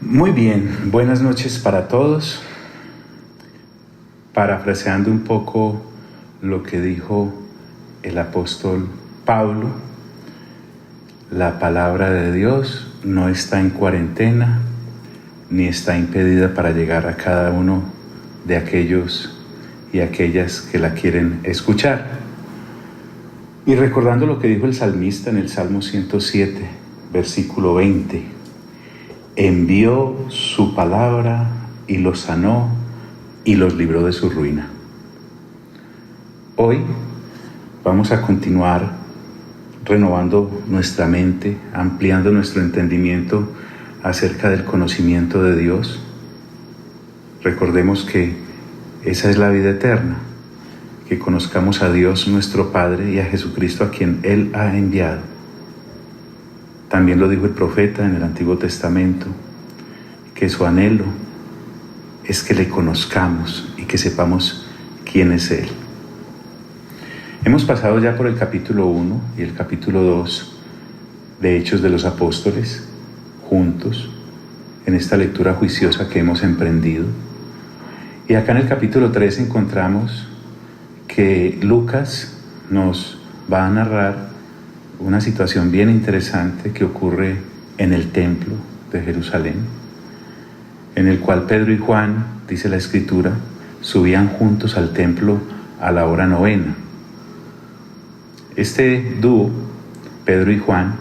Muy bien, buenas noches para todos. Parafraseando un poco lo que dijo el apóstol Pablo, la palabra de Dios no está en cuarentena ni está impedida para llegar a cada uno de aquellos y aquellas que la quieren escuchar. Y recordando lo que dijo el salmista en el Salmo 107, versículo 20, envió su palabra y los sanó y los libró de su ruina. Hoy vamos a continuar renovando nuestra mente, ampliando nuestro entendimiento acerca del conocimiento de Dios. Recordemos que esa es la vida eterna, que conozcamos a Dios nuestro Padre y a Jesucristo a quien Él ha enviado. También lo dijo el profeta en el Antiguo Testamento, que su anhelo es que le conozcamos y que sepamos quién es Él. Hemos pasado ya por el capítulo 1 y el capítulo 2 de Hechos de los Apóstoles, juntos, en esta lectura juiciosa que hemos emprendido. Y acá en el capítulo 3 encontramos que Lucas nos va a narrar una situación bien interesante que ocurre en el templo de Jerusalén, en el cual Pedro y Juan, dice la Escritura, subían juntos al templo a la hora novena. Este dúo, Pedro y Juan,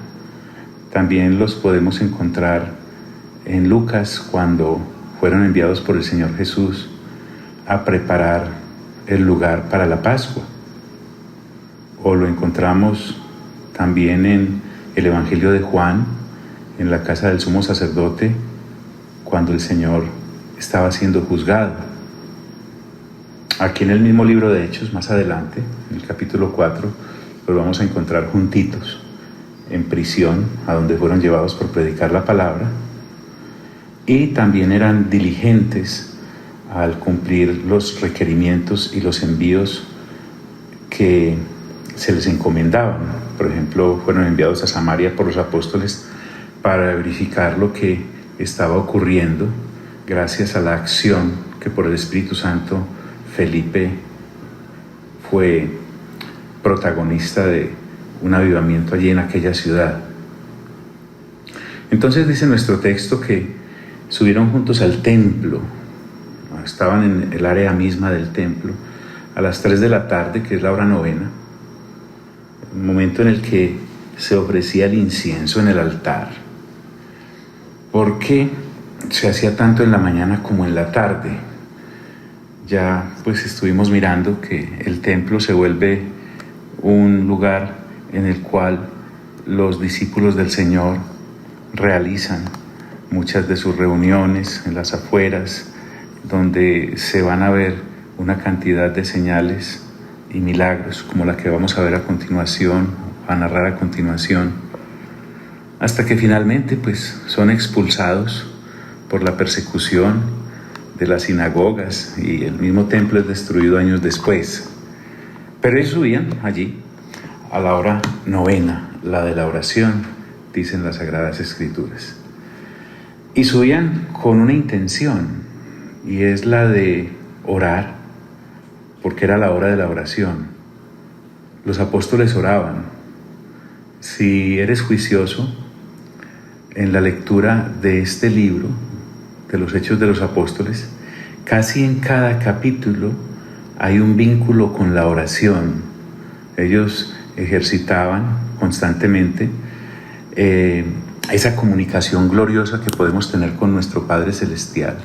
también los podemos encontrar en Lucas cuando fueron enviados por el Señor Jesús a preparar el lugar para la Pascua. O lo encontramos también en el Evangelio de Juan, en la casa del sumo sacerdote, cuando el Señor estaba siendo juzgado. Aquí en el mismo libro de Hechos, más adelante, en el capítulo 4, los vamos a encontrar juntitos, en prisión, a donde fueron llevados por predicar la palabra, y también eran diligentes al cumplir los requerimientos y los envíos que se les encomendaban. Por ejemplo, fueron enviados a Samaria por los apóstoles para verificar lo que estaba ocurriendo gracias a la acción que por el Espíritu Santo Felipe fue protagonista de un avivamiento allí en aquella ciudad. Entonces dice nuestro texto que subieron juntos al templo, estaban en el área misma del templo, a las 3 de la tarde, que es la hora novena, un momento en el que se ofrecía el incienso en el altar. ¿Por qué se hacía tanto en la mañana como en la tarde? Ya pues estuvimos mirando que el templo se vuelve un lugar en el cual los discípulos del Señor realizan muchas de sus reuniones en las afueras, donde se van a ver una cantidad de señales y milagros como la que vamos a ver a continuación, a narrar a continuación, hasta que finalmente pues son expulsados por la persecución de las sinagogas y el mismo templo es destruido años después. Pero ellos subían allí a la hora novena, la de la oración, dicen las Sagradas Escrituras. Y subían con una intención, y es la de orar, porque era la hora de la oración. Los apóstoles oraban. Si eres juicioso en la lectura de este libro, de los Hechos de los Apóstoles, casi en cada capítulo hay un vínculo con la oración. Ellos ejercitaban constantemente esa comunicación gloriosa que podemos tener con nuestro Padre Celestial,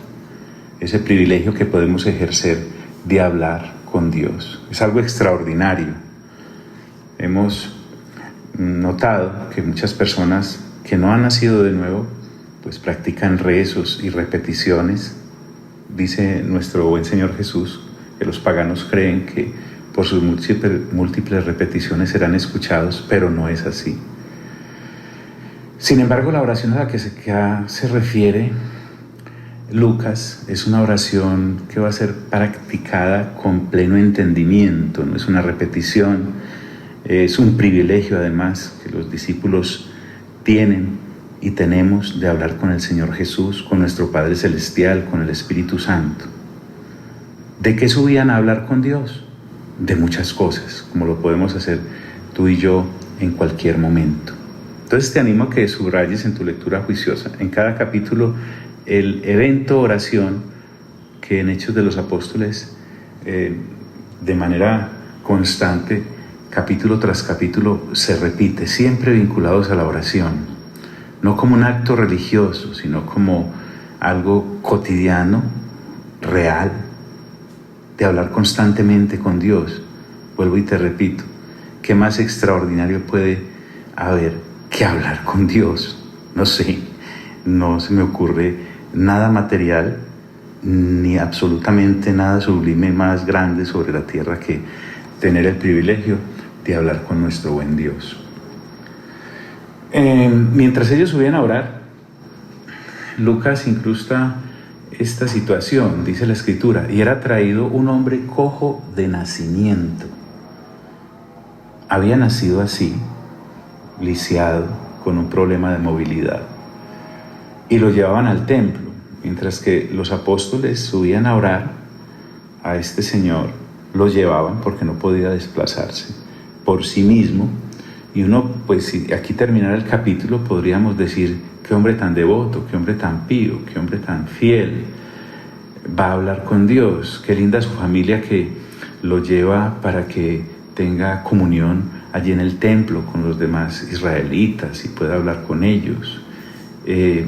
ese privilegio que podemos ejercer de hablar con Dios. Es algo extraordinario. Hemos notado que muchas personas que no han nacido de nuevo, pues practican rezos y repeticiones. Dice nuestro buen Señor Jesús que los paganos creen que por sus múltiples repeticiones serán escuchados, pero no es así. Sin embargo, la oración a la que se refiere Lucas es una oración que va a ser practicada con pleno entendimiento, no es una repetición, es un privilegio además que los discípulos tienen y tenemos de hablar con el Señor Jesús, con nuestro Padre Celestial, con el Espíritu Santo. ¿De qué subían a hablar con Dios? De muchas cosas, como lo podemos hacer tú y yo en cualquier momento. Entonces te animo a que subrayes en tu lectura juiciosa, en cada capítulo, el evento oración que en Hechos de los Apóstoles, de manera constante, capítulo tras capítulo, se repite, siempre vinculados a la oración, no como un acto religioso, sino como algo cotidiano, real, de hablar constantemente con Dios. Vuelvo y te repito, ¿qué más extraordinario puede haber que hablar con Dios? No sé, no se me ocurre nada material ni absolutamente nada sublime más grande sobre la tierra que tener el privilegio de hablar con nuestro buen Dios. Mientras ellos subían a orar, Lucas incrusta esta situación, dice la Escritura, y era traído un hombre cojo de nacimiento. Había nacido así, lisiado, con un problema de movilidad, y lo llevaban al templo. Mientras que los apóstoles subían a orar, a este señor lo llevaban porque no podía desplazarse por sí mismo. Y uno, pues si aquí terminara el capítulo, podríamos decir: qué hombre tan devoto, qué hombre tan pío, qué hombre tan fiel, va a hablar con Dios. Qué linda su familia que lo lleva para que tenga comunión allí en el templo con los demás israelitas y pueda hablar con ellos.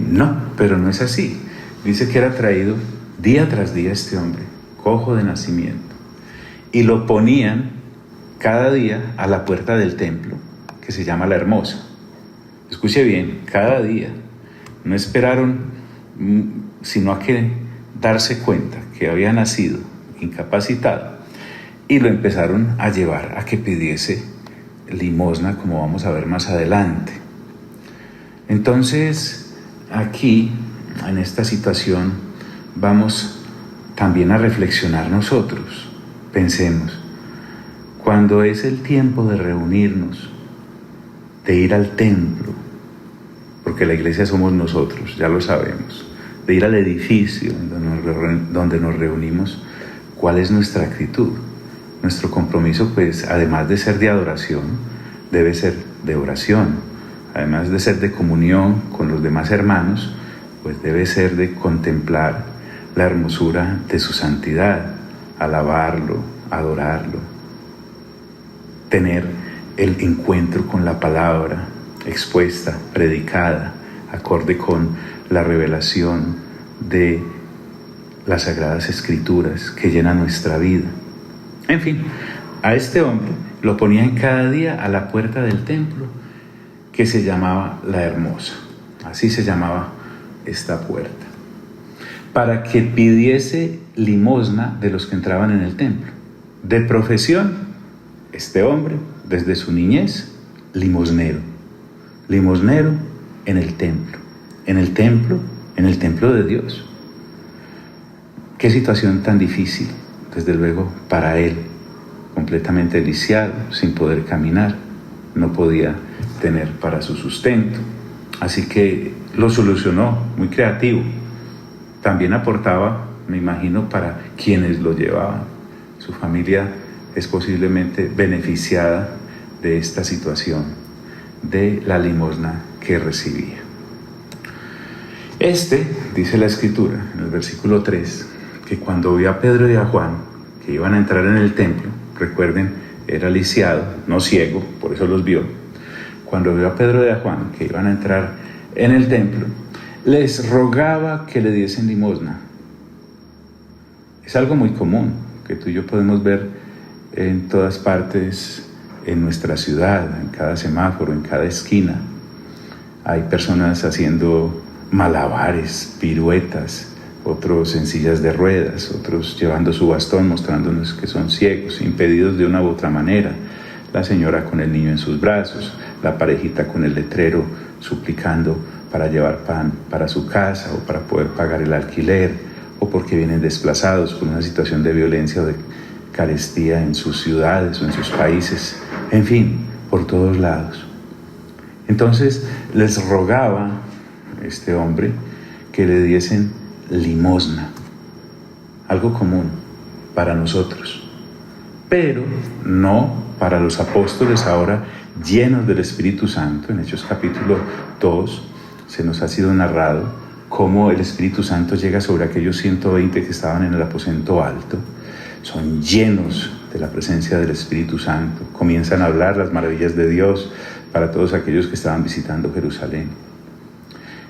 No, pero no es así. Dice que era traído día tras día este hombre, cojo de nacimiento, y lo ponían cada día a la puerta del templo, que se llama La Hermosa. Escuche bien, cada día. No esperaron sino a que darse cuenta que había nacido incapacitado, y lo empezaron a llevar a que pidiese limosna, como vamos a ver más adelante. Entonces, aquí, en esta situación, vamos también a reflexionar nosotros. Pensemos, cuando es el tiempo de reunirnos, de ir al templo, porque la iglesia somos nosotros, ya lo sabemos, de ir al edificio donde nos reunimos, ¿cuál es nuestra actitud? Nuestro compromiso, pues, además de ser de adoración, debe ser de oración. Además de ser de comunión con los demás hermanos, pues debe ser de contemplar la hermosura de su santidad, alabarlo, adorarlo, tener el encuentro con la palabra expuesta, predicada, acorde con la revelación de las Sagradas Escrituras que llenan nuestra vida. En fin, a este hombre lo ponían cada día a la puerta del templo, que se llamaba La Hermosa. Así se llamaba esta puerta, para que pidiese limosna de los que entraban en el templo. De profesión, este hombre, desde su niñez, limosnero en el templo, en el templo de Dios. Qué situación tan difícil, desde luego, para él, completamente lisiado, sin poder caminar, no podía tener para su sustento. Así que lo solucionó, muy creativo. También aportaba, me imagino, para quienes lo llevaban. Su familia es posiblemente beneficiada de esta situación, de la limosna que recibía. Dice la Escritura, en el versículo 3, que cuando vio a Pedro y a Juan, que iban a entrar en el templo, recuerden, era lisiado, no ciego, por eso los vio. Cuando vio a Pedro y a Juan, que iban a entrar en el templo, les rogaba que le diesen limosna. Es algo muy común, que tú y yo podemos ver en todas partes en nuestra ciudad, en cada semáforo, en cada esquina. Hay personas haciendo malabares, piruetas, otros en sillas de ruedas, otros llevando su bastón, mostrándonos que son ciegos, impedidos de una u otra manera. La señora con el niño en sus brazos, la parejita con el letrero suplicando para llevar pan para su casa o para poder pagar el alquiler, o porque vienen desplazados por una situación de violencia o de carestía en sus ciudades o en sus países, en fin, por todos lados. Entonces les rogaba este hombre que le diesen limosna, algo común para nosotros, pero no para los apóstoles ahora llenos del Espíritu Santo. En Hechos capítulo 2 se nos ha sido narrado cómo el Espíritu Santo llega sobre aquellos 120 que estaban en el aposento alto. Son llenos de la presencia del Espíritu Santo, comienzan a hablar las maravillas de Dios para todos aquellos que estaban visitando Jerusalén.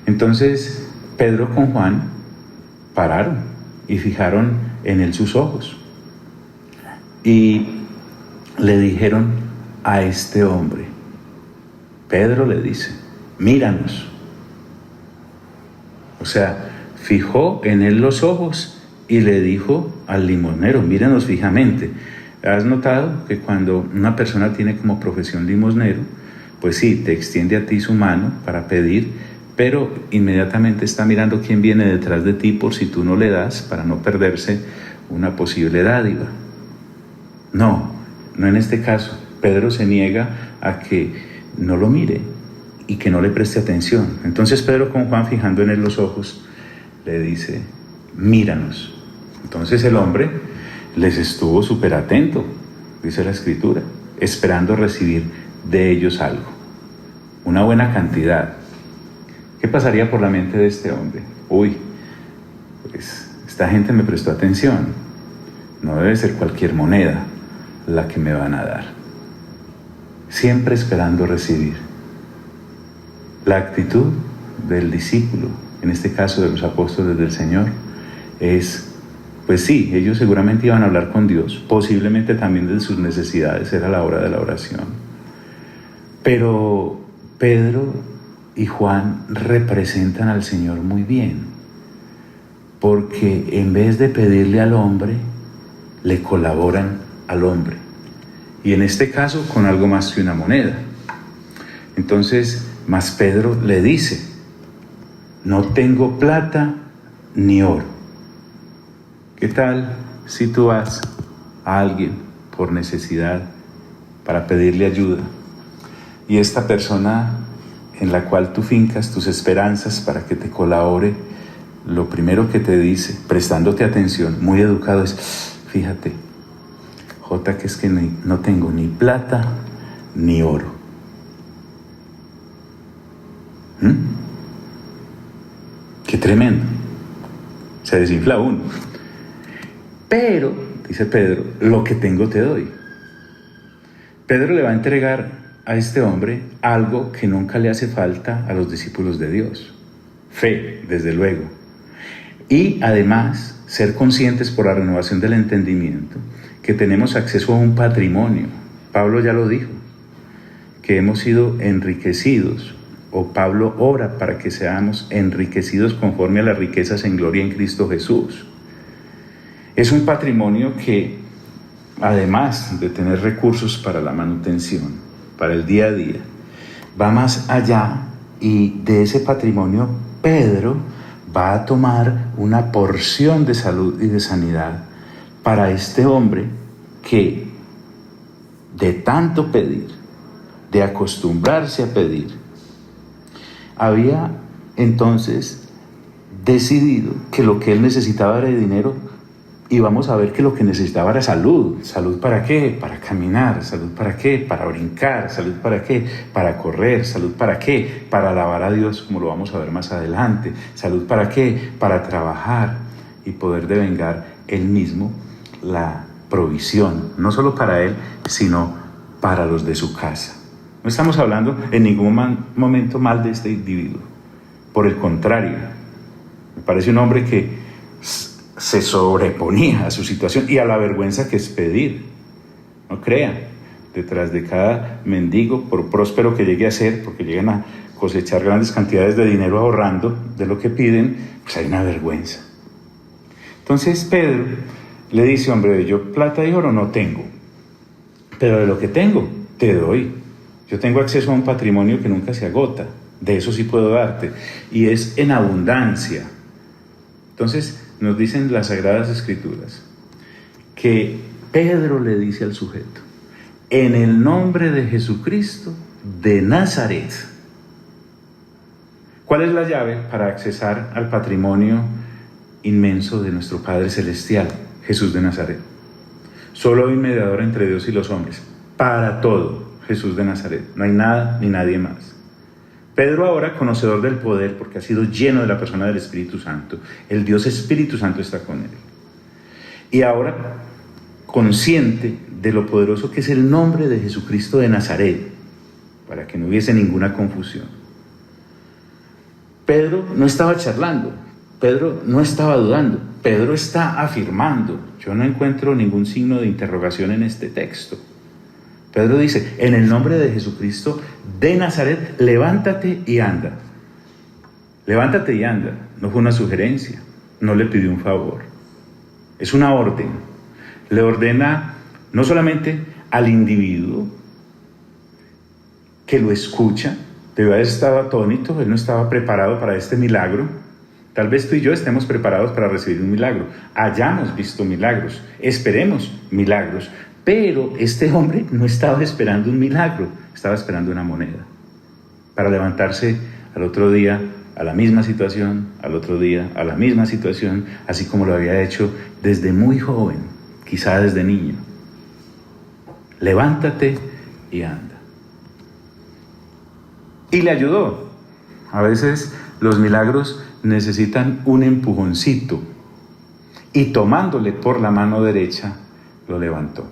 Entonces Pedro con Juan pararon y fijaron en él sus ojos y le dijeron a este hombre, Pedro le dice, míranos. O sea, fijó en él los ojos y le dijo al limosnero, míranos fijamente. ¿Has notado que cuando una persona tiene como profesión limosnero, pues sí, te extiende a ti su mano para pedir, pero inmediatamente está mirando quién viene detrás de ti por si tú no le das, para no perderse una posible dádiva? No en este caso. Pedro se niega a que no lo mire y que no le preste atención. Entonces Pedro con Juan, fijando en él los ojos, le dice, míranos. Entonces el hombre les estuvo súper atento, dice la Escritura, esperando recibir de ellos algo, una buena cantidad. ¿Qué pasaría por la mente de este hombre? Uy, pues esta gente me prestó atención, no debe ser cualquier moneda la que me van a dar. Siempre esperando recibir. La actitud del discípulo, en este caso de los apóstoles del Señor, es, pues sí, ellos seguramente iban a hablar con Dios, posiblemente también de sus necesidades, era la hora de la oración. Pero Pedro y Juan representan al Señor muy bien, porque en vez de pedirle al hombre, le colaboran al hombre. Y en este caso con algo más que una moneda. Entonces, mas Pedro le dice, no tengo plata ni oro. ¿Qué tal si tú vas a alguien por necesidad para pedirle ayuda y esta persona en la cual tú fincas tus esperanzas para que te colabore, lo primero que te dice, prestándote atención, muy educado, es, fíjate, Jota, que es que no tengo ni plata ni oro? Qué tremendo. Se desinfla uno. Pero, dice Pedro, lo que tengo te doy. Pedro le va a entregar a este hombre algo que nunca le hace falta a los discípulos de Dios. Fe, desde luego. Y además, ser conscientes por la renovación del entendimiento que tenemos acceso a un patrimonio. Pablo ya lo dijo, que hemos sido enriquecidos, o Pablo ora para que seamos enriquecidos conforme a las riquezas en gloria en Cristo Jesús. Es un patrimonio que, además de tener recursos para la manutención, para el día a día, va más allá, y de ese patrimonio Pedro va a tomar una porción de salud y de sanidad para este hombre que, de tanto pedir, de acostumbrarse a pedir, había entonces decidido que lo que él necesitaba era dinero, y vamos a ver que lo que necesitaba era salud. ¿Salud para qué? Para caminar. ¿Salud para qué? Para brincar. ¿Salud para qué? Para correr. ¿Salud para qué? Para alabar a Dios, como lo vamos a ver más adelante. ¿Salud para qué? Para trabajar y poder devengar él mismo la provisión, no solo para él, sino para los de su casa. No estamos hablando en ningún momento mal de este individuo. Por el contrario, me parece un hombre que se sobreponía a su situación y a la vergüenza que es pedir. No crean, detrás de cada mendigo, por próspero que llegue a ser, porque llegan a cosechar grandes cantidades de dinero ahorrando de lo que piden, pues hay una vergüenza. Entonces Pedro le dice, hombre, yo plata y oro no tengo, pero de lo que tengo te doy. Yo tengo acceso a un patrimonio que nunca se agota, de eso sí puedo darte, y es en abundancia. Entonces nos dicen las Sagradas Escrituras que Pedro le dice al sujeto, en el nombre de Jesucristo de Nazaret. ¿Cuál es la llave para accesar al patrimonio inmenso de nuestro Padre Celestial? Jesús de Nazaret. Solo hay un mediador entre Dios y los hombres, para todo, Jesús de Nazaret. No hay nada ni nadie más. Pedro ahora, conocedor del poder, porque ha sido lleno de la persona del Espíritu Santo, el Dios Espíritu Santo está con él. Y ahora, consciente de lo poderoso que es el nombre de Jesucristo de Nazaret, para que no hubiese ninguna confusión. Pedro no estaba charlando, Pedro no estaba dudando, Pedro está afirmando. Yo no encuentro ningún signo de interrogación en este texto. Pedro dice, en el nombre de Jesucristo de Nazaret, levántate y anda. Levántate y anda. No fue una sugerencia, no le pidió un favor. Es una orden. Le ordena no solamente al individuo que lo escucha, debe haber estado atónito, él no estaba preparado para este milagro. Tal vez tú y yo estemos preparados para recibir un milagro, hayamos visto milagros, esperemos milagros, pero este hombre no estaba esperando un milagro, estaba esperando una moneda para levantarse al otro día a la misma situación, al otro día a la misma situación, así como lo había hecho desde muy joven, quizá desde niño. Levántate y anda. Y le ayudó. A veces los milagros necesitan un empujoncito, y tomándole por la mano derecha, lo levantó.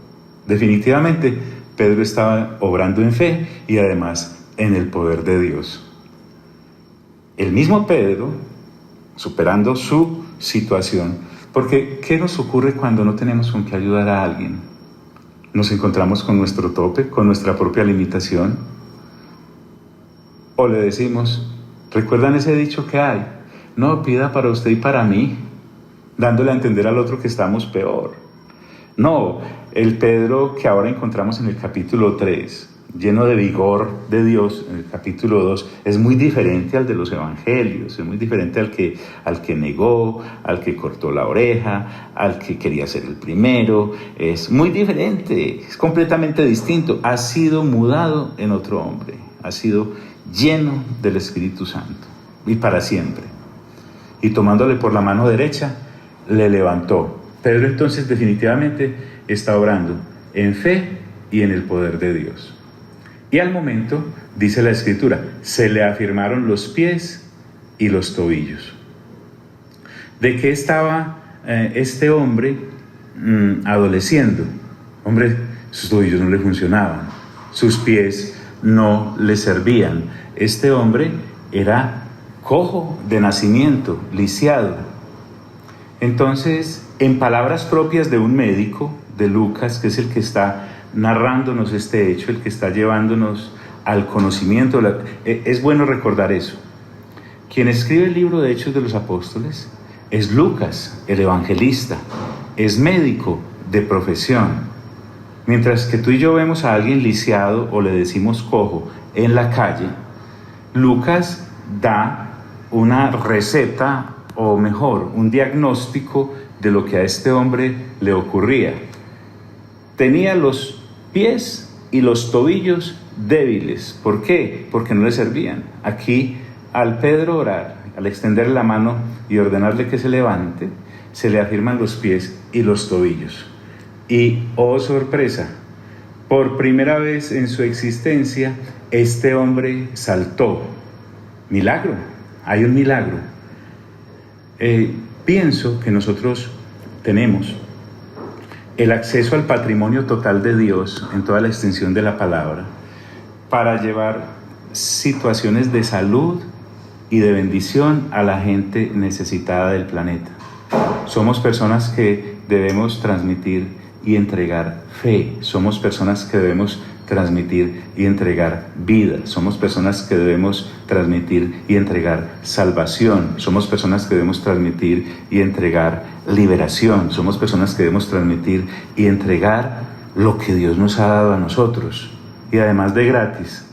Definitivamente, Pedro estaba obrando en fe y además en el poder de Dios. El mismo Pedro, superando su situación, porque ¿qué nos ocurre cuando no tenemos con qué ayudar a alguien? Nos encontramos con nuestro tope, con nuestra propia limitación, o le decimos, ¿recuerdan ese dicho que hay? No, pida para usted y para mí, dándole a entender al otro que estamos peor. No, el Pedro que ahora encontramos en el capítulo 3, lleno de vigor de Dios, en el capítulo 2, es muy diferente al de los evangelios, es muy diferente al que negó, al que cortó la oreja, al que quería ser el primero, es muy diferente, es completamente distinto, ha sido mudado en otro hombre, ha sido lleno del Espíritu Santo, y para siempre. Y tomándole por la mano derecha, le levantó. Pedro entonces definitivamente está obrando en fe y en el poder de Dios. Y al momento, dice la Escritura, se le afirmaron los pies y los tobillos. ¿De qué estaba este hombre adoleciendo? Hombre, sus tobillos no le funcionaban, sus pies no le servían. Este hombre era cojo de nacimiento, lisiado. Entonces, en palabras propias de un médico, de Lucas, que es el que está narrándonos este hecho, el que está llevándonos al conocimiento, es bueno recordar eso. Quien escribe el libro de Hechos de los Apóstoles es Lucas, el evangelista, es médico de profesión. Mientras que tú y yo vemos a alguien lisiado o le decimos cojo en la calle, Lucas da una receta, o mejor, un diagnóstico de lo que a este hombre le ocurría. Tenía los pies y los tobillos débiles. ¿Por qué? Porque no le servían. Aquí, al Pedro orar, al extender la mano y ordenarle que se levante, se le afirman los pies y los tobillos. Y, oh sorpresa, por primera vez en su existencia, este hombre saltó. Milagro, hay un milagro. Pienso que nosotros tenemos el acceso al patrimonio total de Dios en toda la extensión de la palabra para llevar situaciones de salud y de bendición a la gente necesitada del planeta. Somos personas que debemos transmitir y entregar fe, somos personas que debemos transmitir y entregar vida, somos personas que debemos transmitir y entregar salvación, somos personas que debemos transmitir y entregar liberación, somos personas que debemos transmitir y entregar lo que Dios nos ha dado a nosotros, y además de gratis.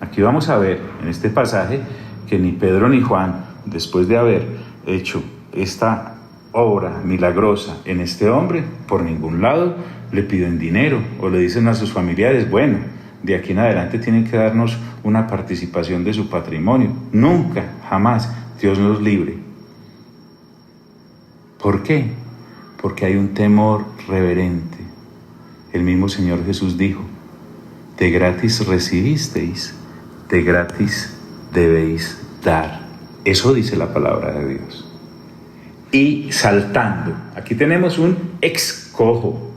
Aquí vamos a ver en este pasaje que ni Pedro ni Juan, después de haber hecho esta obra milagrosa en este hombre, por ningún lado le piden dinero o le dicen a sus familiares, bueno, de aquí en adelante tienen que darnos una participación de su patrimonio. Nunca, jamás, Dios nos libre. ¿Por qué? Porque hay un temor reverente. El mismo Señor Jesús dijo: de gratis recibisteis, de gratis debéis dar. Eso dice la palabra de Dios. Y saltando, aquí tenemos un excojo.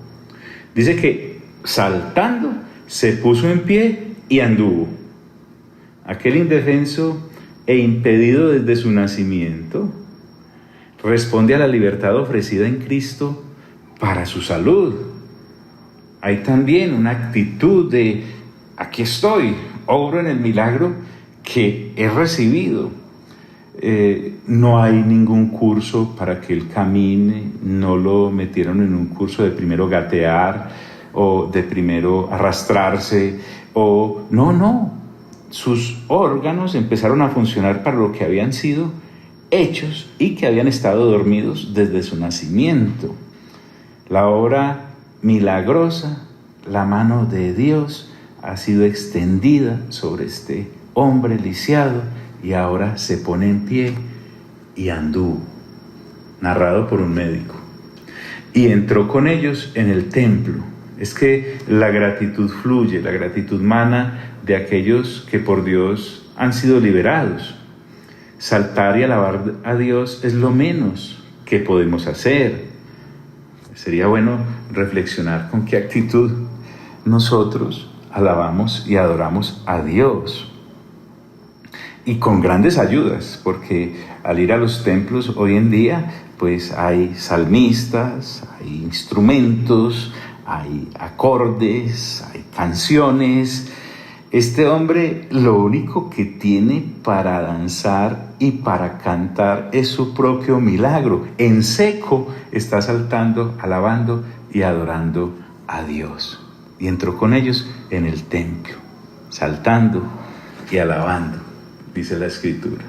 Dice que saltando se puso en pie y anduvo. Aquel indefenso e impedido desde su nacimiento responde a la libertad ofrecida en Cristo para su salud. Hay también una actitud de: aquí estoy, obro en el milagro que he recibido. No hay ningún curso para que él camine, no lo metieron en un curso de primero gatear o de primero arrastrarse, no. Sus órganos empezaron a funcionar para lo que habían sido hechos y que habían estado dormidos desde su nacimiento. La obra milagrosa, la mano de Dios ha sido extendida sobre este hombre lisiado y ahora se pone en pie y anduvo, narrado por un médico. Y entró con ellos en el templo. Es que la gratitud fluye, la gratitud mana de aquellos que por Dios han sido liberados. Saltar y alabar a Dios es lo menos que podemos hacer. Sería bueno reflexionar con qué actitud nosotros alabamos y adoramos a Dios. Y con grandes ayudas, porque al ir a los templos hoy en día, pues hay salmistas, hay instrumentos, hay acordes, hay canciones. Este hombre lo único que tiene para danzar y para cantar es su propio milagro. En seco está saltando, alabando y adorando a Dios. Y entró con ellos en el templo, saltando y alabando, dice la Escritura.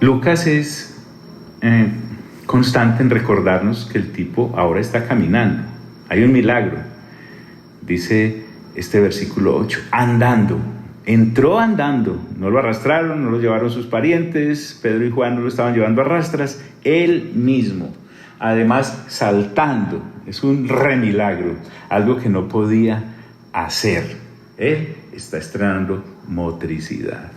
Lucas es constante en recordarnos que el tipo ahora está caminando. Hay un milagro. Dice este versículo 8, andando. Entró andando, no lo arrastraron, no lo llevaron sus parientes, Pedro y Juan no lo estaban llevando a rastras, él mismo. Además, saltando, es un remilagro, algo que no podía hacer. Él está estrenando motricidad.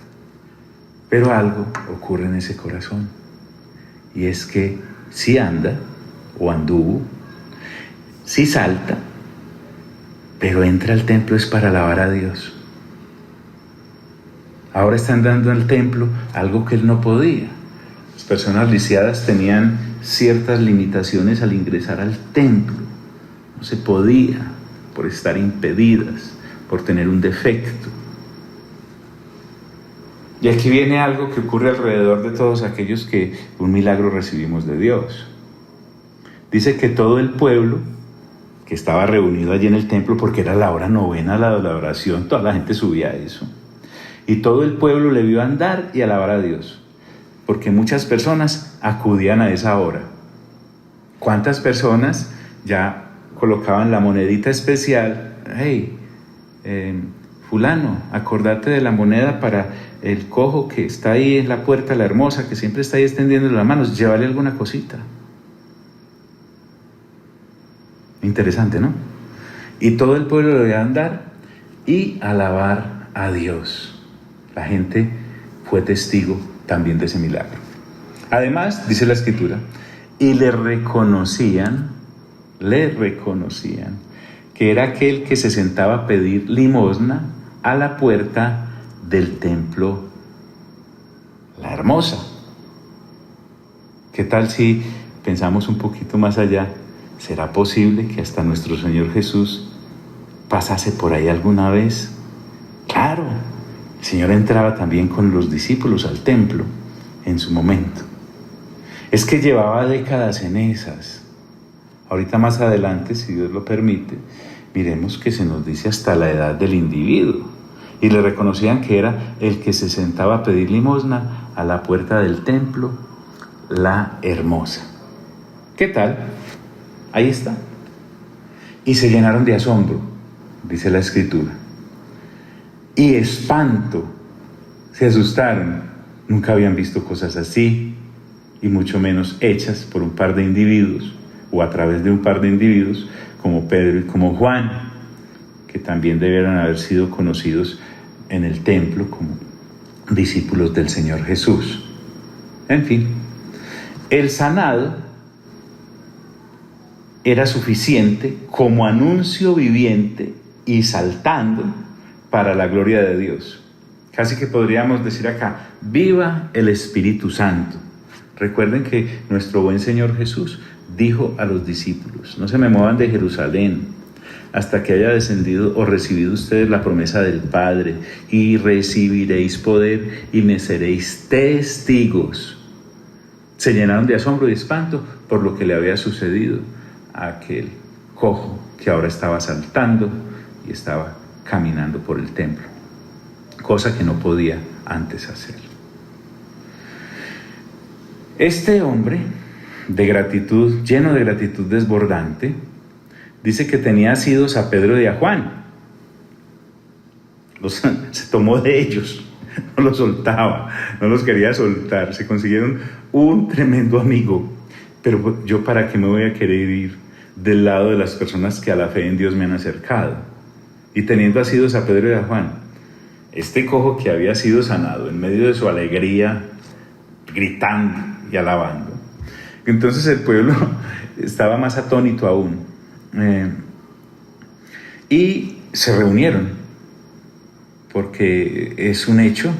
Pero algo ocurre en ese corazón, y es que sí anda, o anduvo, sí salta, pero entra al templo es para alabar a Dios. Ahora están dando al templo algo que él no podía. Las personas lisiadas tenían ciertas limitaciones al ingresar al templo. No se podía por estar impedidas, por tener un defecto. Y aquí viene algo que ocurre alrededor de todos aquellos que un milagro recibimos de Dios. Dice que todo el pueblo que estaba reunido allí en el templo, porque era la hora novena, la de la oración, toda la gente subía a eso. Y todo el pueblo le vio andar y alabar a Dios, porque muchas personas acudían a esa hora. ¿Cuántas personas ya colocaban la monedita especial? Hey, fulano, acordate de la moneda para el cojo que está ahí en la puerta, la hermosa, que siempre está ahí extendiendo las manos, llévale alguna cosita. Interesante, ¿no? Y todo el pueblo debía andar y alabar a Dios. La gente fue testigo también de ese milagro. Además, dice la Escritura, y le reconocían que era aquel que se sentaba a pedir limosna a la puerta del templo, la hermosa. ¿Qué tal si pensamos un poquito más allá? ¿Será posible que hasta nuestro Señor Jesús pasase por ahí alguna vez? Claro, el Señor entraba también con los discípulos al templo en su momento. Es que llevaba décadas en esas. Ahorita más adelante, si Dios lo permite, miremos que se nos dice hasta la edad del individuo. Y le reconocían que era el que se sentaba a pedir limosna a la puerta del templo, la hermosa. ¿Qué tal? Ahí está. Y se llenaron de asombro. dice la Escritura. Y espanto, se asustaron, nunca habían visto cosas así, y mucho menos hechas por un par de individuos, o a través de un par de individuos, como Pedro y como Juan, que también debieron haber sido conocidos en el templo como discípulos del Señor Jesús. En fin, el sanado era suficiente como anuncio viviente y saltando para la gloria de Dios. Casi que podríamos decir acá, ¡viva el Espíritu Santo! Recuerden que nuestro buen Señor Jesús dijo a los discípulos, no se me muevan de Jerusalén hasta que haya descendido o recibido ustedes la promesa del Padre, y recibiréis poder y me seréis testigos. Se llenaron de asombro y espanto por lo que le había sucedido a aquel cojo que ahora estaba saltando y estaba caminando por el templo, cosa que no podía antes hacer. Este hombre de gratitud, lleno de gratitud desbordante, dice que tenía asidos a Pedro y a Juan. Se tomó de ellos, no los soltaba, no los quería soltar. Se consiguieron un tremendo amigo. Pero yo, ¿para qué me voy a querer ir del lado de las personas que a la fe en Dios me han acercado? Y teniendo asidos a Pedro y a Juan, este cojo que había sido sanado en medio de su alegría, gritando y alabando. Entonces el pueblo estaba más atónito aún. Y se reunieron, porque es un hecho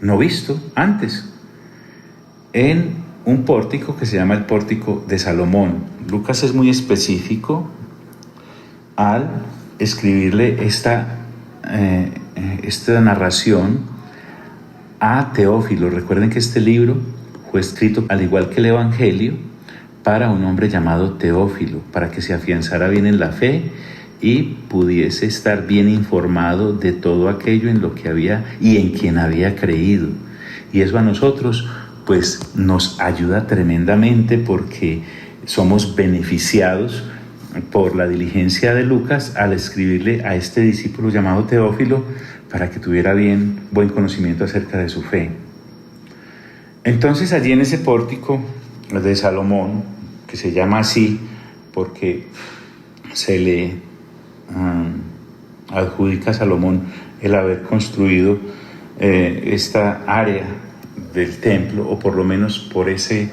no visto antes, en un pórtico que se llama el pórtico de Salomón. Lucas es muy específico al escribirle esta narración a Teófilo. Recuerden que este libro fue escrito, al igual que el Evangelio, para un hombre llamado Teófilo, para que se afianzara bien en la fe y pudiese estar bien informado de todo aquello en lo que había y en quien había creído. Y eso a nosotros pues nos ayuda tremendamente, porque somos beneficiados por la diligencia de Lucas al escribirle a este discípulo llamado Teófilo para que tuviera buen conocimiento acerca de su fe. Entonces allí en ese pórtico de Salomón, que se llama así porque se le adjudica a Salomón el haber construido esta área del templo, o por lo menos por ese,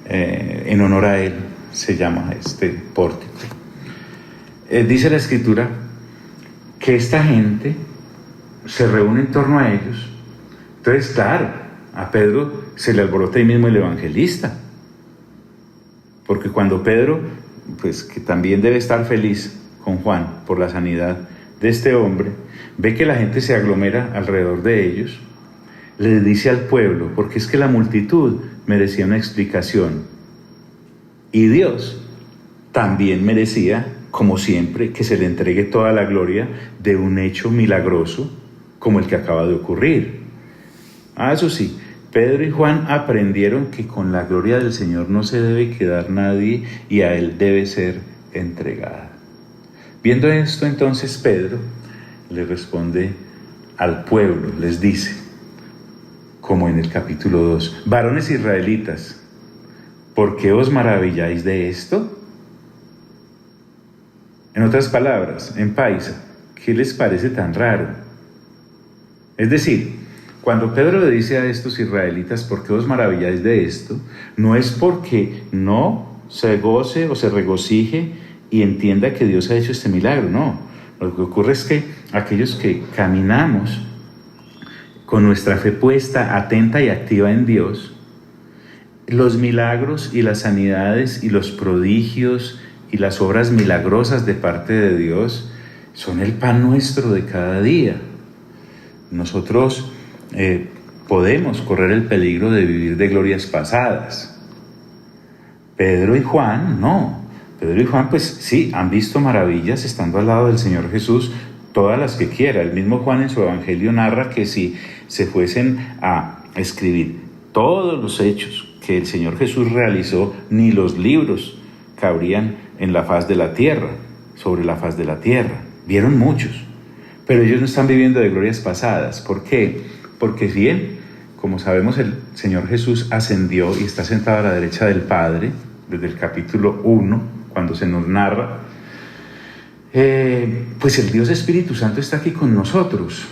en honor a él se llama este pórtico. Dice la Escritura que esta gente se reúne en torno a ellos. Entonces, claro, a Pedro se le alborota ahí mismo el evangelista, porque cuando Pedro, pues que también debe estar feliz con Juan por la sanidad de este hombre, ve que la gente se aglomera alrededor de ellos, le dice al pueblo, porque es que la multitud merecía una explicación, y Dios también merecía, como siempre, que se le entregue toda la gloria de un hecho milagroso como el que acaba de ocurrir. Eso sí, Pedro y Juan aprendieron que con la gloria del Señor no se debe quedar nadie y a Él debe ser entregada. Viendo esto, entonces Pedro le responde al pueblo, les dice, como en el capítulo 2, varones israelitas, ¿por qué os maravilláis de esto? En otras palabras, en paisa, ¿qué les parece tan raro? Es decir, cuando Pedro le dice a estos israelitas, ¿por qué os maravilláis de esto?, no es porque no se goce o se regocije y entienda que Dios ha hecho este milagro, no. Lo que ocurre es que aquellos que caminamos con nuestra fe puesta, atenta y activa en Dios, los milagros y las sanidades y los prodigios y las obras milagrosas de parte de Dios son el pan nuestro de cada día. Nosotros podemos correr el peligro de vivir de glorias pasadas. Pedro y Juan, no. Pedro y Juan, pues sí, han visto maravillas estando al lado del Señor Jesús, todas las que quiera. El mismo Juan en su evangelio narra que si se fuesen a escribir todos los hechos que el Señor Jesús realizó, ni los libros cabrían en la faz de la tierra, sobre la faz de la tierra. Vieron muchos. Pero ellos no están viviendo de glorias pasadas. ¿Por qué? Porque bien, como sabemos, el Señor Jesús ascendió y está sentado a la derecha del Padre, desde el capítulo 1, cuando se nos narra, pues el Dios Espíritu Santo está aquí con nosotros.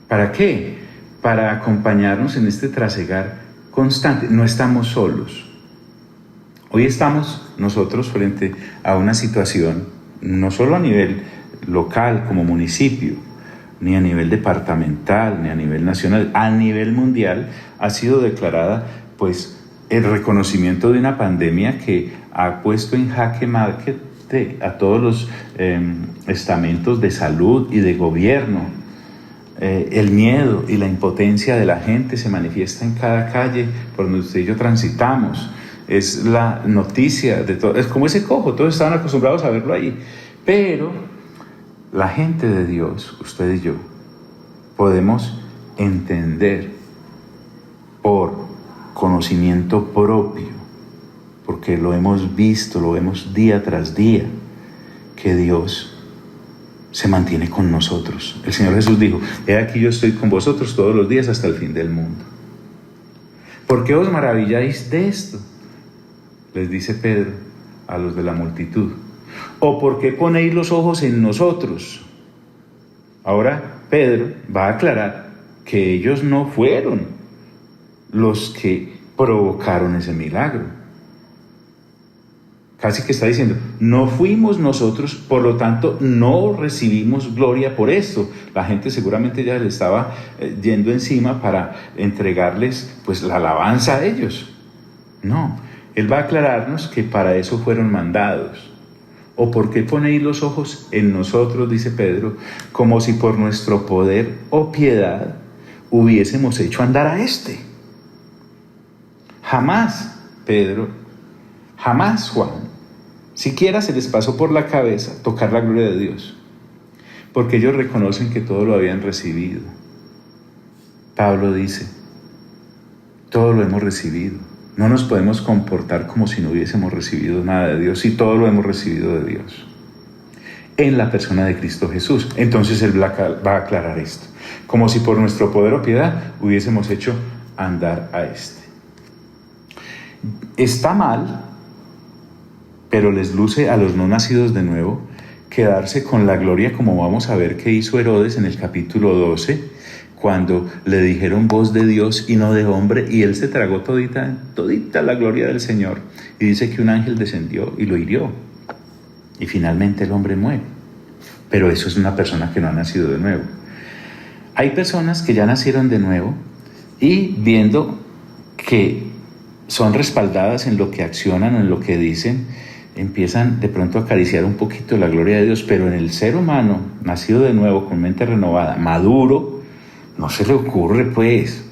¿Para qué? Para acompañarnos en este trasegar constante. No estamos solos. Hoy estamos nosotros frente a una situación, no solo a nivel local como municipio, ni a nivel departamental, ni a nivel nacional, a nivel mundial ha sido declarada pues el reconocimiento de una pandemia que ha puesto en jaque mate a todos los estamentos de salud y de gobierno. El miedo y la impotencia de la gente se manifiesta en cada calle por donde usted y yo transitamos. Es la noticia de todo, es como ese cojo, todos estaban acostumbrados a verlo ahí, pero la gente de Dios, usted y yo, podemos entender por conocimiento propio, porque lo hemos visto, lo vemos día tras día, que Dios se mantiene con nosotros. El Señor Jesús dijo: he aquí yo estoy con vosotros todos los días hasta el fin del mundo. ¿Por qué os maravilláis de esto?, les dice Pedro a los de la multitud. ¿O por qué ponéis los ojos en nosotros? Ahora Pedro va a aclarar que ellos no fueron los que provocaron ese milagro. Casi que está diciendo: no fuimos nosotros, por lo tanto no recibimos gloria por esto. La gente seguramente ya le estaba yendo encima para entregarles pues la alabanza a ellos. No, él va a aclararnos que para eso fueron mandados. ¿O por qué ponéis los ojos en nosotros?, dice Pedro, como si por nuestro poder o piedad hubiésemos hecho andar a este. Jamás, Pedro, jamás, Juan, siquiera se les pasó por la cabeza tocar la gloria de Dios, porque ellos reconocen que todo lo habían recibido. Pablo dice: todo lo hemos recibido. No nos podemos comportar como si no hubiésemos recibido nada de Dios, si todo lo hemos recibido de Dios en la persona de Cristo Jesús. Entonces él va a aclarar esto: como si por nuestro poder o piedad hubiésemos hecho andar a este. Está mal, pero les luce a los no nacidos de nuevo quedarse con la gloria, como vamos a ver que hizo Herodes en el capítulo 12, cuando le dijeron voz de Dios y no de hombre, y él se tragó todita la gloria del Señor, y dice que un ángel descendió y lo hirió, y finalmente el hombre muere. Pero eso es una persona que no ha nacido de nuevo. Hay personas que ya nacieron de nuevo y viendo que son respaldadas en lo que accionan o en lo que dicen, empiezan de pronto a acariciar un poquito la gloria de Dios, pero en el ser humano, nacido de nuevo, con mente renovada, maduro, no se le ocurre pues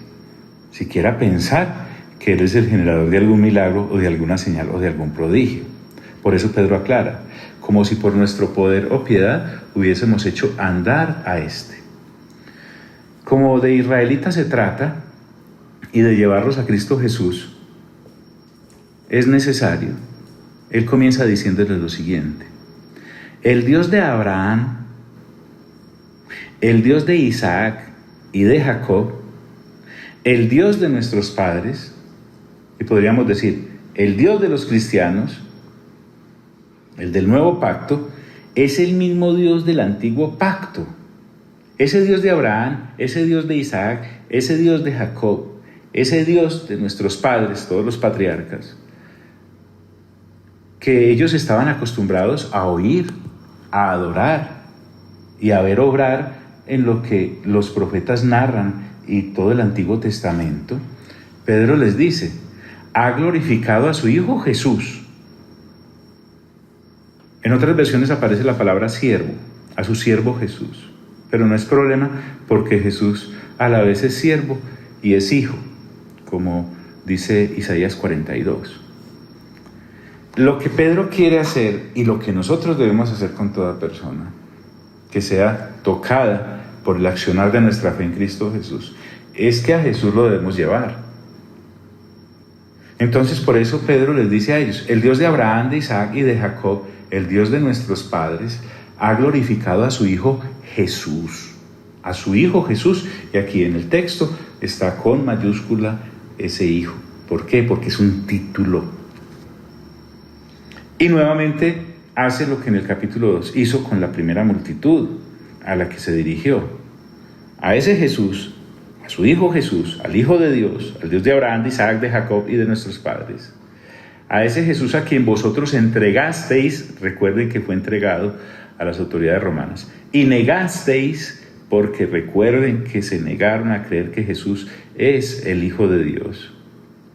siquiera pensar que Él es el generador de algún milagro o de alguna señal o de algún prodigio. Por eso Pedro aclara: como si por nuestro poder o piedad hubiésemos hecho andar a este. Como de israelitas se trata y de llevarlos a Cristo Jesús, es necesario. Él comienza diciéndoles lo siguiente: el Dios de Abraham, el Dios de Isaac y de Jacob, el Dios de nuestros padres, y podríamos decir el Dios de los cristianos, el del nuevo pacto, es el mismo Dios del antiguo pacto. Ese Dios de Abraham, ese Dios de Isaac, ese Dios de Jacob, ese Dios de nuestros padres, todos los patriarcas, que ellos estaban acostumbrados a oír, a adorar y a ver obrar en lo que los profetas narran y todo el Antiguo Testamento. Pedro les dice: ha glorificado a su Hijo Jesús. En otras versiones aparece la palabra siervo, a su siervo Jesús. Pero no es problema, porque Jesús a la vez es siervo y es hijo, como dice Isaías 42. Lo que Pedro quiere hacer y lo que nosotros debemos hacer con toda persona que sea tocada por el accionar de nuestra fe en Cristo Jesús, es que a Jesús lo debemos llevar. Entonces por eso Pedro les dice a ellos: el Dios de Abraham, de Isaac y de Jacob, el Dios de nuestros padres, ha glorificado a su Hijo Jesús. A su Hijo Jesús, y aquí en el texto está con mayúscula ese Hijo. ¿Por qué? Porque es un título. Y nuevamente hace lo que en el capítulo 2 hizo con la primera multitud a la que se dirigió. A ese Jesús, a su Hijo Jesús, al Hijo de Dios, al Dios de Abraham, de Isaac, de Jacob y de nuestros padres. A ese Jesús a quien vosotros entregasteis, recuerden que fue entregado a las autoridades romanas, y negasteis, porque recuerden que se negaron a creer que Jesús es el Hijo de Dios.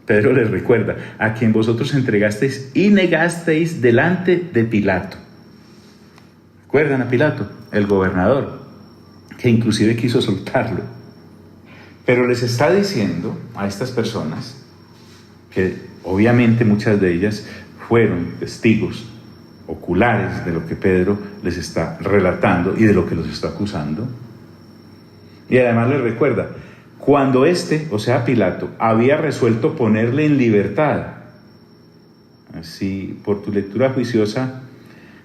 Pedro les recuerda, a quien vosotros entregasteis y negasteis delante de Pilato. ¿Recuerdan a Pilato, el gobernador, que inclusive quiso soltarlo? Pero les está diciendo a estas personas, que obviamente muchas de ellas fueron testigos oculares de lo que Pedro les está relatando y de lo que los está acusando. Y además les recuerda, cuando o sea Pilato, había resuelto ponerle en libertad. Así, por tu lectura juiciosa,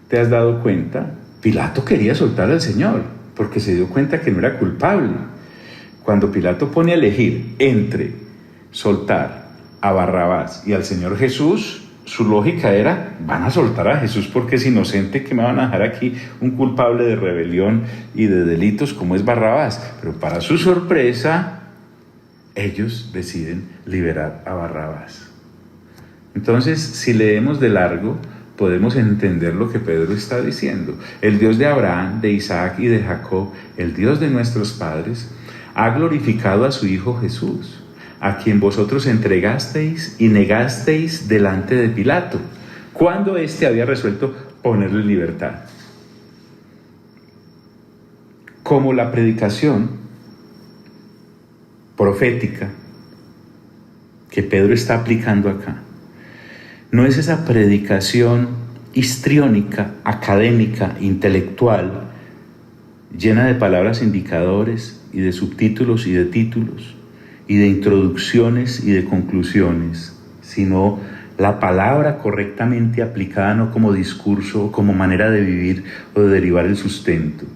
te has dado cuenta, Pilato quería soltar al Señor, porque se dio cuenta que no era culpable. Cuando Pilato pone a elegir entre soltar a Barrabás y al Señor Jesús, su lógica era, van a soltar a Jesús porque es inocente, que me van a dejar aquí un culpable de rebelión y de delitos como es Barrabás. Pero para su sorpresa, ellos deciden liberar a Barrabás. Entonces, si leemos de largo, podemos entender lo que Pedro está diciendo. El Dios de Abraham, de Isaac y de Jacob, el Dios de nuestros padres, ha glorificado a su Hijo Jesús, a quien vosotros entregasteis y negasteis delante de Pilato, cuando éste había resuelto ponerle en libertad. Como la predicación profética que Pedro está aplicando acá, no es esa predicación histriónica, académica, intelectual, llena de palabras indicadores y de subtítulos y de títulos, y de introducciones y de conclusiones, sino la palabra correctamente aplicada no como discurso, como manera de vivir o de derivar el sustento,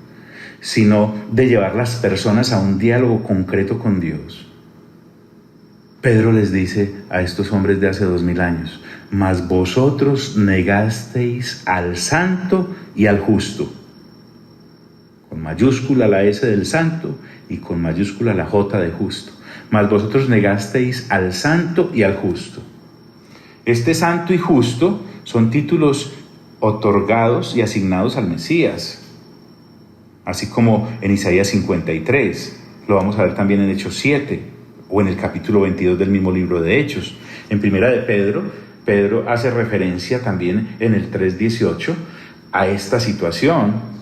sino de llevar las personas a un diálogo concreto con Dios. Pedro les dice a estos hombres de hace 2000 años, mas vosotros negasteis al santo y al justo, con mayúscula la S del santo y con mayúscula la J de justo. Mas vosotros negasteis al santo y al justo. Este santo y justo son títulos otorgados y asignados al Mesías, así como en Isaías 53, lo vamos a ver también en Hechos 7, o en el capítulo 22 del mismo libro de Hechos. En Primera de Pedro hace referencia también en el 3:18 a esta situación.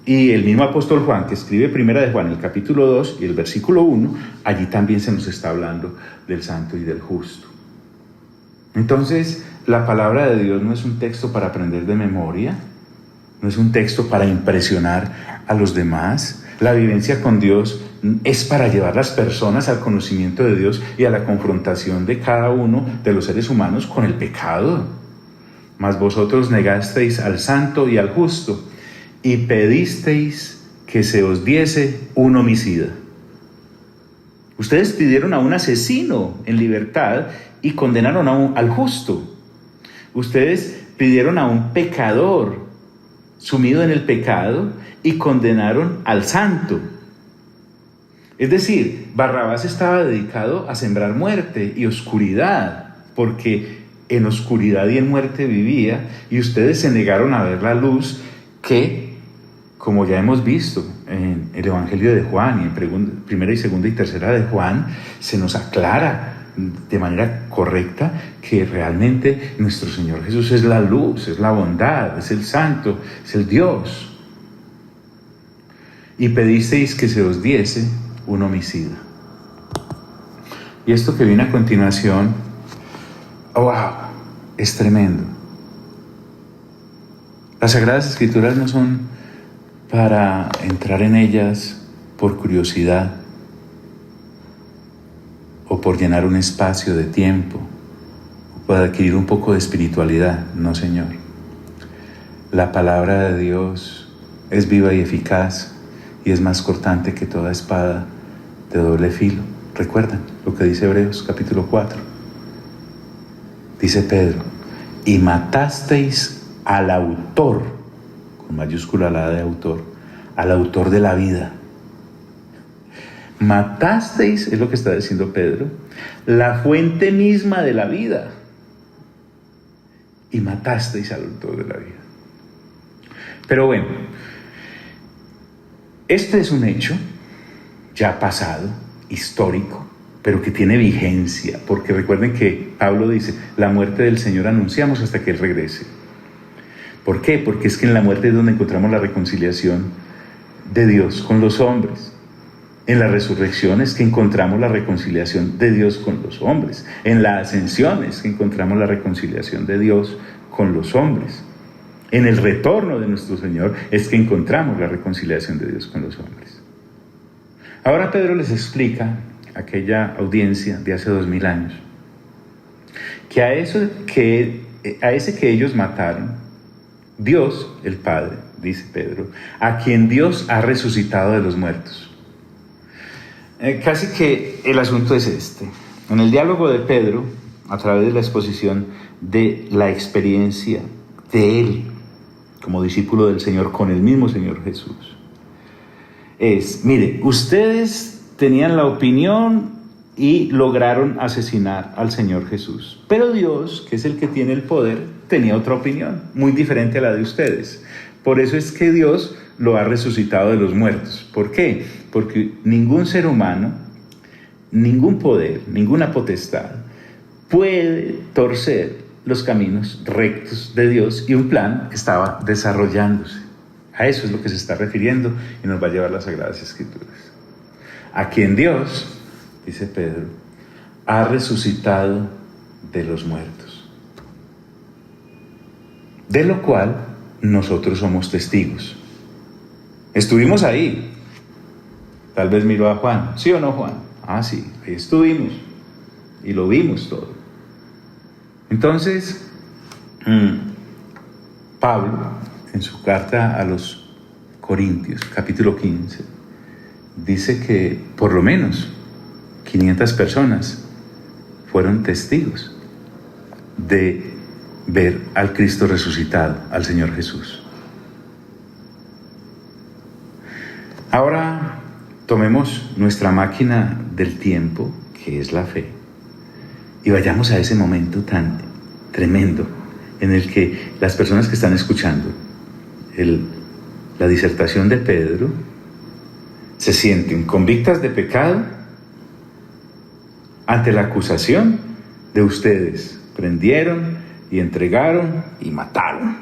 Y el mismo apóstol Juan, que escribe Primera de Juan, el capítulo 2 y el versículo 1, allí también se nos está hablando del santo y del justo. Entonces, la palabra de Dios no es un texto para aprender de memoria, no es un texto para impresionar a los demás. La vivencia con Dios es para llevar las personas al conocimiento de Dios y a la confrontación de cada uno de los seres humanos con el pecado. Mas vosotros negasteis al santo y al justo, y pedisteis que se os diese un homicida. Ustedes pidieron a un asesino en libertad y condenaron al justo. Ustedes pidieron a un pecador sumido en el pecado y condenaron al santo. Es decir, Barrabás estaba dedicado a sembrar muerte y oscuridad, porque en oscuridad y en muerte vivía, y ustedes se negaron a ver la luz que, como ya hemos visto en el Evangelio de Juan y en primera y segunda y tercera de Juan, se nos aclara de manera correcta que realmente nuestro Señor Jesús es la luz, es la bondad, es el santo, es el Dios. Y pedisteis que se os diese un homicida. Y esto que viene a continuación, ¡wow!, es tremendo. Las Sagradas Escrituras no son para entrar en ellas por curiosidad o por llenar un espacio de tiempo o para adquirir un poco de espiritualidad. No, Señor. La palabra de Dios es viva y eficaz y es más cortante que toda espada de doble filo. ¿Recuerdan lo que dice Hebreos capítulo 4? Dice Pedro, y matasteis al autor, con mayúscula la de autor, al autor de la vida. Matasteis, es lo que está diciendo Pedro, la fuente misma de la vida. Y matasteis al autor de la vida. Pero bueno, este es un hecho ya pasado, histórico, pero que tiene vigencia, porque recuerden que Pablo dice, la muerte del Señor anunciamos hasta que Él regrese. ¿Por qué? Porque es que en la muerte es donde encontramos la reconciliación de Dios con los hombres. En la resurrección es que encontramos la reconciliación de Dios con los hombres. En la ascensión es que encontramos la reconciliación de Dios con los hombres. En el retorno de nuestro Señor es que encontramos la reconciliación de Dios con los hombres. Ahora Pedro les explica a aquella audiencia de hace 2000 años que a ese que ellos mataron, Dios, el Padre, dice Pedro, a quien Dios ha resucitado de los muertos. Casi que el asunto es este. En el diálogo de Pedro, a través de la exposición de la experiencia de él como discípulo del Señor con el mismo Señor Jesús, mire, ustedes tenían la opinión y lograron asesinar al Señor Jesús, pero Dios, que es el que tiene el poder, tenía otra opinión, muy diferente a la de ustedes. Por eso es que Dios lo ha resucitado de los muertos. ¿Por qué? Porque ningún ser humano, ningún poder, ninguna potestad puede torcer los caminos rectos de Dios, y un plan estaba desarrollándose. A eso es lo que se está refiriendo y nos va a llevar las Sagradas Escrituras. A quien Dios, dice Pedro, ha resucitado de los muertos, de lo cual nosotros somos testigos. Estuvimos ahí. Tal vez miró a Juan. ¿Sí o no, Juan? Ah, sí, ahí estuvimos y lo vimos todo. Entonces, Pablo, en su carta a los Corintios, capítulo 15, dice que por lo menos 500 personas fueron testigos de ver al Cristo resucitado, al Señor Jesús. Ahora tomemos nuestra máquina del tiempo, que es la fe, y vayamos a ese momento tan tremendo en el que las personas que están escuchando la disertación de Pedro se sienten convictas de pecado ante la acusación de ustedes. Prendieron y entregaron y mataron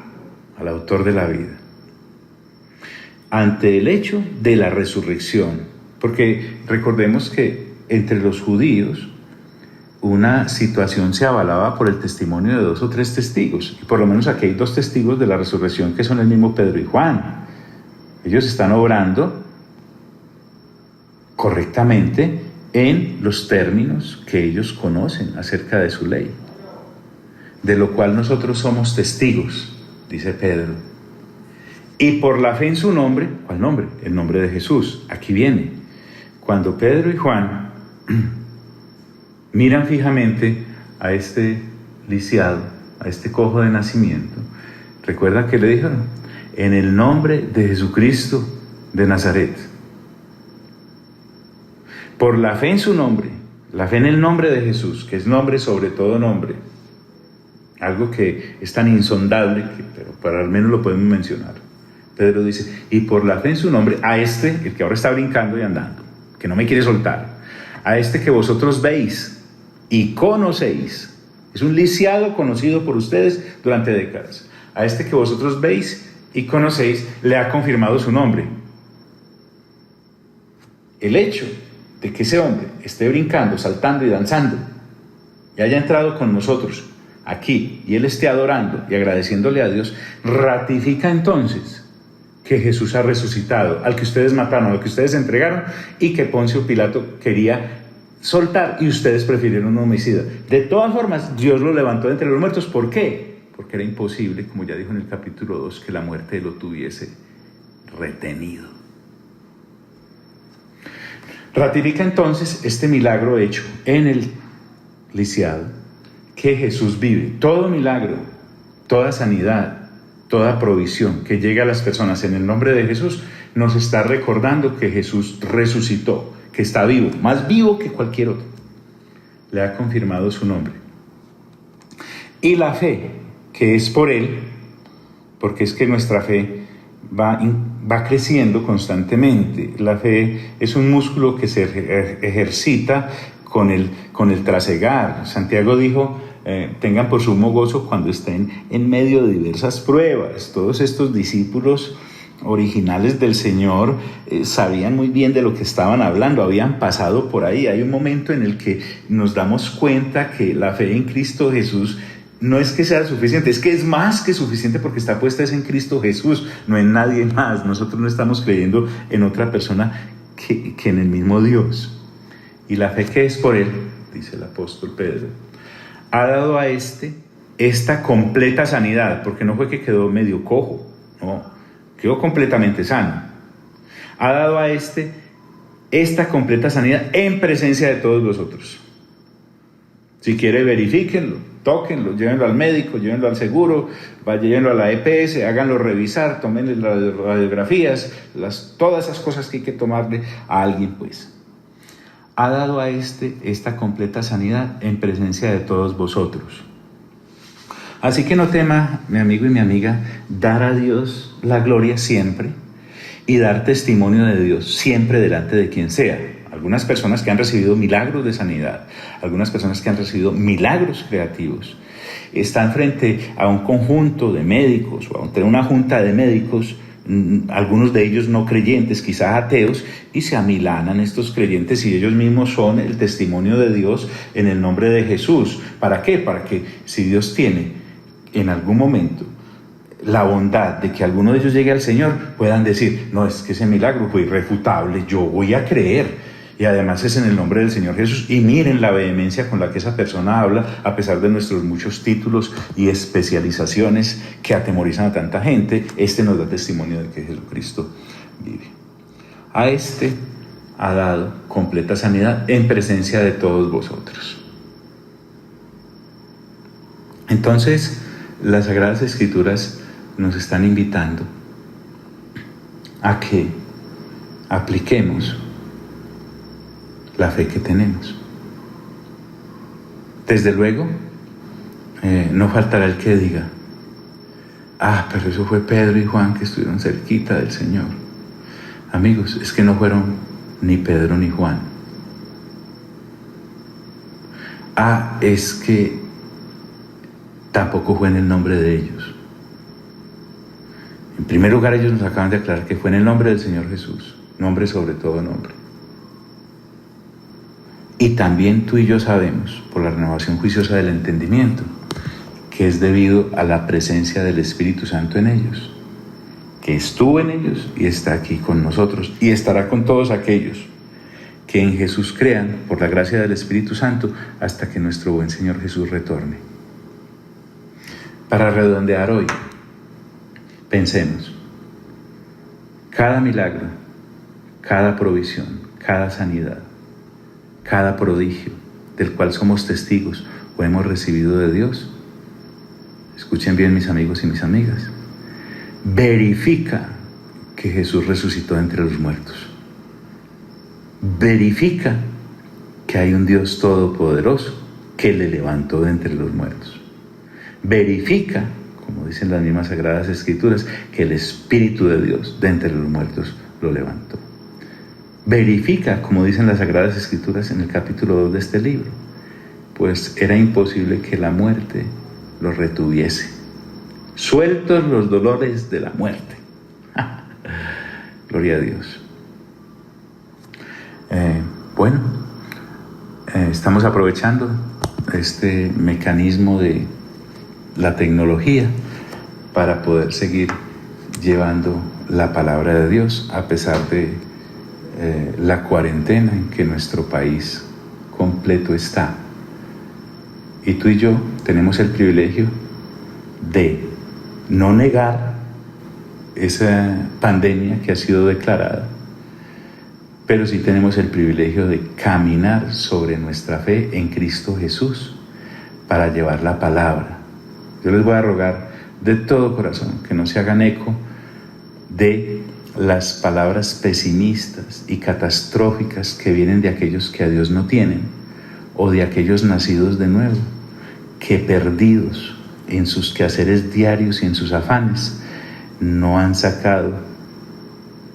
al autor de la vida. Ante el hecho de la resurrección, porque recordemos que entre los judíos una situación se avalaba por el testimonio de 2 o 3 testigos, y por lo menos aquí hay 2 testigos de la resurrección que son el mismo Pedro y Juan. Ellos están obrando correctamente en los términos que ellos conocen acerca de su ley, de lo cual nosotros somos testigos, dice Pedro. Y por la fe en su nombre, ¿cuál nombre? El nombre de Jesús. Aquí viene. Cuando Pedro y Juan miran fijamente a este lisiado, a este cojo de nacimiento, ¿recuerda que le dijeron? En el nombre de Jesucristo de Nazaret. Por la fe en su nombre, la fe en el nombre de Jesús, que es nombre sobre todo nombre, algo que es tan insondable, pero para al menos lo podemos mencionar. Pedro dice, y por la fe en su nombre, a este, el que ahora está brincando y andando, que no me quiere soltar, a este que vosotros veis y conocéis, es un lisiado conocido por ustedes durante décadas, a este que vosotros veis y conocéis, le ha confirmado su nombre. El hecho de que ese hombre esté brincando, saltando y danzando, y haya entrado con nosotros aquí, y él esté adorando y agradeciéndole a Dios, ratifica entonces que Jesús ha resucitado, al que ustedes mataron, al que ustedes entregaron, y que Poncio Pilato quería soltar, y ustedes prefirieron un homicida. De todas formas, Dios lo levantó de entre los muertos. ¿Por qué? Porque era imposible, como ya dijo en el capítulo 2, que la muerte lo tuviese retenido. Ratifica entonces este milagro hecho en el lisiado, que Jesús vive. Todo milagro, toda sanidad, toda provisión que llega a las personas en el nombre de Jesús, nos está recordando que Jesús resucitó, que está vivo, más vivo que cualquier otro. Le ha confirmado su nombre. Y la fe, que es por Él, porque es que nuestra fe va creciendo constantemente. La fe es un músculo que se ejercita con el trasegar. Santiago dijo, tengan por sumo gozo cuando estén en medio de diversas pruebas. Todos estos discípulos originales del Señor sabían muy bien de lo que estaban hablando, habían pasado por ahí. Hay un momento en el que nos damos cuenta que la fe en Cristo Jesús no es que sea suficiente, es que es más que suficiente, porque está puesta en Cristo Jesús, no en nadie más. Nosotros no estamos creyendo en otra persona que en el mismo Dios. Y la fe que es por Él, dice el apóstol Pedro, ha dado a esta completa sanidad, porque no fue que quedó medio cojo, no, quedó completamente sano. Ha dado a esta completa sanidad en presencia de todos vosotros. Si quiere, verifíquenlo, tóquenlo, llévenlo al médico, llévenlo al seguro, llévenlo a la EPS, háganlo revisar, tomen las radiografías, todas esas cosas que hay que tomarle a alguien, pues. Ha dado a esta completa sanidad en presencia de todos vosotros. Así que no tema, mi amigo y mi amiga, dar a Dios la gloria siempre y dar testimonio de Dios siempre delante de quien sea. Algunas personas que han recibido milagros de sanidad, algunas personas que han recibido milagros creativos, están frente a un conjunto de médicos o ante una junta de médicos, algunos de ellos no creyentes, quizás ateos, y se amilanan estos creyentes y ellos mismos son el testimonio de Dios en el nombre de Jesús. ¿Para qué? Para que si Dios tiene en algún momento la bondad de que alguno de ellos llegue al Señor, puedan decir, no, es que ese milagro fue irrefutable, yo voy a creer. Y además es en el nombre del Señor Jesús. Y miren la vehemencia con la que esa persona habla, a pesar de nuestros muchos títulos y especializaciones que atemorizan a tanta gente. Nos da testimonio de que Jesucristo vive. A ha dado completa sanidad en presencia de todos vosotros. Entonces, las Sagradas Escrituras nos están invitando a que apliquemos la fe que tenemos. Desde luego, no faltará el que diga, pero eso fue Pedro y Juan que estuvieron cerquita del Señor. Amigos, es que no fueron ni Pedro ni Juan. Es que tampoco fue en el nombre de ellos. En primer lugar, ellos nos acaban de aclarar que fue en el nombre del Señor Jesús, nombre sobre todo nombre. Y también tú y yo sabemos, por la renovación juiciosa del entendimiento, que es debido a la presencia del Espíritu Santo en ellos, que estuvo en ellos y está aquí con nosotros, y estará con todos aquellos que en Jesús crean por la gracia del Espíritu Santo hasta que nuestro buen Señor Jesús retorne. Para redondear hoy, pensemos, cada milagro, cada provisión, cada sanidad, cada prodigio del cual somos testigos o hemos recibido de Dios, escuchen bien mis amigos y mis amigas, verifica que Jesús resucitó entre los muertos. Verifica que hay un Dios todopoderoso que le levantó de entre los muertos. Verifica, como dicen las mismas Sagradas Escrituras, que el Espíritu de Dios de entre los muertos lo levantó. Verifica, como dicen las Sagradas Escrituras en el capítulo 2 de este libro, pues era imposible que la muerte los retuviese. Sueltos los dolores de la muerte. Gloria a Dios. Estamos aprovechando este mecanismo de la tecnología para poder seguir llevando la palabra de Dios a pesar de la cuarentena en que nuestro país completo está. Y tú y yo tenemos el privilegio de no negar esa pandemia que ha sido declarada, pero sí tenemos el privilegio de caminar sobre nuestra fe en Cristo Jesús para llevar la palabra. Yo les voy a rogar de todo corazón que no se hagan eco de las palabras pesimistas y catastróficas que vienen de aquellos que a Dios no tienen, o de aquellos nacidos de nuevo, que perdidos en sus quehaceres diarios y en sus afanes, no han sacado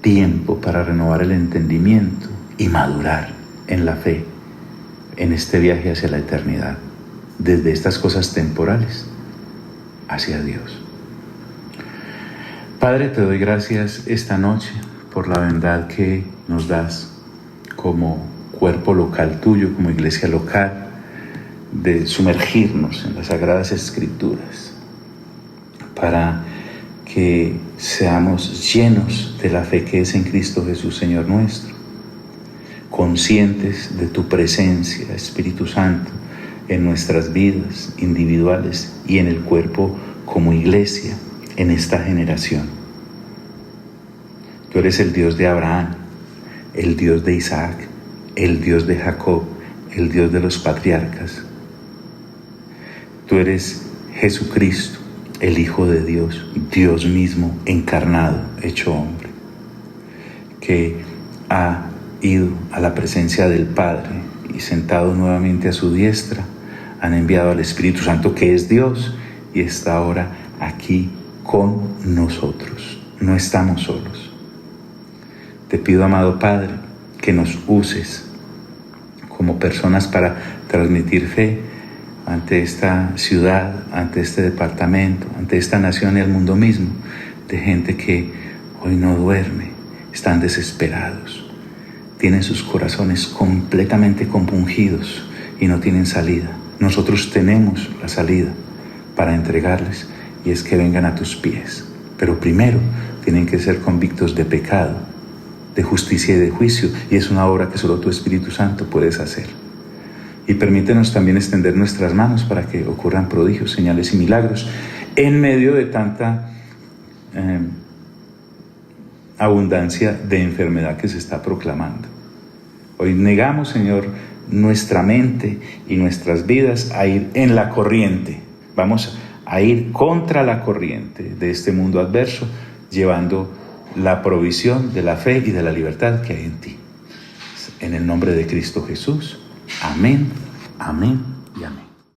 tiempo para renovar el entendimiento y madurar en la fe, en este viaje hacia la eternidad, desde estas cosas temporales hacia Dios. Padre, te doy gracias esta noche por la bondad que nos das como cuerpo local tuyo, como iglesia local, de sumergirnos en las Sagradas Escrituras para que seamos llenos de la fe que es en Cristo Jesús, Señor nuestro, conscientes de tu presencia, Espíritu Santo, en nuestras vidas individuales y en el cuerpo como iglesia en esta generación. Tú eres el Dios de Abraham, el Dios de Isaac, el Dios de Jacob, el Dios de los patriarcas. Tú eres Jesucristo, el Hijo de Dios, Dios mismo encarnado, hecho hombre, que ha ido a la presencia del Padre y sentado nuevamente a su diestra, han enviado al Espíritu Santo, que es Dios, y está ahora aquí con nosotros. No estamos solos. Te pido, amado Padre, que nos uses como personas para transmitir fe ante esta ciudad, ante este departamento, ante esta nación y el mundo mismo, de gente que hoy no duerme, están desesperados, tienen sus corazones completamente compungidos y no tienen salida. Nosotros tenemos la salida para entregarles, y es que vengan a tus pies. Pero primero tienen que ser convictos de pecado, de justicia y de juicio, y es una obra que solo tu Espíritu Santo puedes hacer. Y permítenos también extender nuestras manos para que ocurran prodigios, señales y milagros en medio de tanta abundancia de enfermedad que se está proclamando. Hoy negamos, Señor, nuestra mente y nuestras vidas a ir en la corriente. Vamos a ir contra la corriente de este mundo adverso, llevando la provisión de la fe y de la libertad que hay en ti. En el nombre de Cristo Jesús. Amén, amén y amén.